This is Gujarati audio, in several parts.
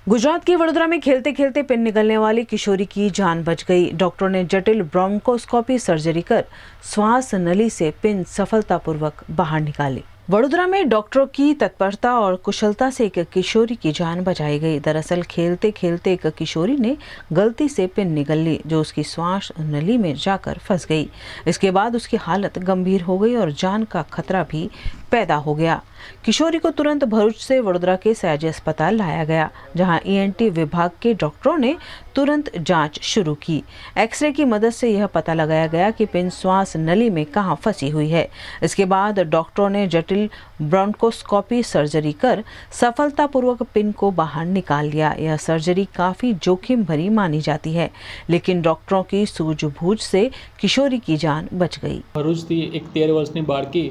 गुजरात के वडोदरा में खेलते खेलते पिन निकलने वाली किशोरी की जान बच गई। डॉक्टरों ने जटिल ब्रोंकोस्कोपी सर्जरी कर श्वास नली से पिन सफलतापूर्वक बाहर निकाली। वडोदरा में डॉक्टरों की तत्परता और कुशलता से एक किशोरी की जान बचाई गई। दरअसल खेलते खेलते एक किशोरी ने गलती से पिन निगल ली, जो उसकी श्वास नली में जाकर फंस गई। इसके बाद उसकी हालत गंभीर हो गई और जान का खतरा भी पैदा हो गया। किशोरी को तुरंत भरूच से वडोदरा के सयाजी अस्पताल लाया गया, जहां ईएनटी विभाग के डॉक्टरों ने तुरंत जांच शुरू की। एक्सरे की मदद से यह पता लगाया गया कि पिन श्वास नली में कहां फंसी हुई है। इसके बाद डॉक्टरों ने जटिल ब्रोंकोस्कोपी सर्जरी कर सफलतापूर्वक पिन को बाहर निकाल लिया। यह सर्जरी काफी जोखिम भरी मानी जाती है, लेकिन डॉक्टरों की सूझबूझ से किशोरी की जान बच गई। ભરૂચથી એક 13 વર્ષની બાળકી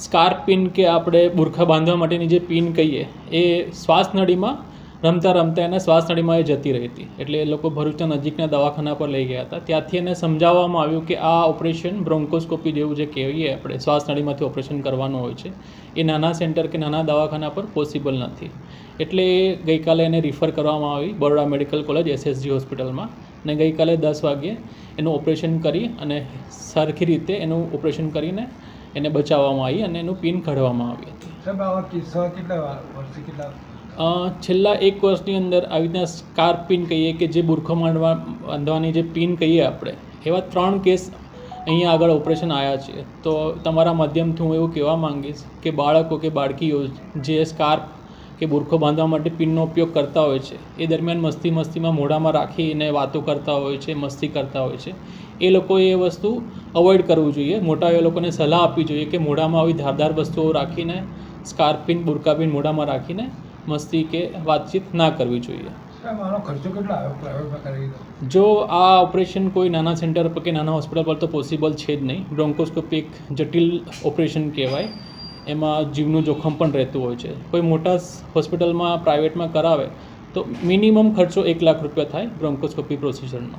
સ્કાર્પ પિન કે આપણે બુરખા બાંધવા માટેની જે પિન કહીએ એ શ્વાસ નળીમાં રમતા રમતા એને શ્વાસ નળીમાં એ જતી રહી હતી, એટલે એ લોકો ભરૂચના નજીકના દવાખાના પર લઈ ગયા હતા। ત્યાંથી એને સમજાવવામાં આવ્યું કે આ ઓપરેશન બ્રોન્કોસ્કોપી જેવું જે કહીએ આપણે શ્વાસ નળીમાંથી ઓપરેશન કરવાનું હોય છે એ નાના સેન્ટર કે નાના દવાખાના પર પોસિબલ નથી, એટલે ગઈકાલે એને રિફર કરવામાં આવી બરોડા મેડિકલ કોલેજ SSG હોસ્પિટલમાં, અને ગઈકાલે 10 વાગ્યે એનું ઓપરેશન કરી અને સરખી રીતે એનું ઓપરેશન કરીને એને બચાવવામાં આવી અને એનું પિન કાઢવામાં આવી હતી। છેલ્લા 1 વર્ષની અંદર આવી રીતના સ્કાર્પ પિન કહીએ કે જે બુરખો બાંધવાની જે પિન કહીએ આપણે, એવા 3 કેસ અહીંયા આગળ ઓપરેશન આવ્યા છે। તો તમારા માધ્યમથી હું એવું કહેવા માંગીશ કે બાળકો કે બાળકીઓ જે સ્કાર્પ કે બુરખો બાંધવા માટે પિનનો ઉપયોગ કરતા હોય છે એ દરમિયાન મસ્તીમાં મોઢામાં રાખીને વાતો કરતા હોય છે, મસ્તી કરતા હોય છે, એ લોકોએ એ વસ્તુ અવોઇડ કરવું જોઈએ। મોટાઓ એ લોકોને સલાહ આપવી જોઈએ કે મોઢામાં આવી ધારદાર વસ્તુઓ રાખીને સ્કાર્પ પિન બુરકા પિન મોઢામાં રાખીને મસ્તી કે વાતચીત ના કરવી જોઈએ। જો આ ઓપરેશન કોઈ નાના સેન્ટર પર કે નાના હોસ્પિટલ પર તો પોસિબલ છે જ નહીં। બ્રોન્કોસ્કોપી એક જટિલ ઓપરેશન કહેવાય, એમાં જીવનું જોખમ પણ રહેતું હોય છે। કોઈ મોટા હોસ્પિટલમાં પ્રાઇવેટમાં કરાવે તો મિનિમમ ખર્ચો 1 લાખ રૂપિયા થાય બ્રોન્કોસ્કોપી પ્રોસિજરનો।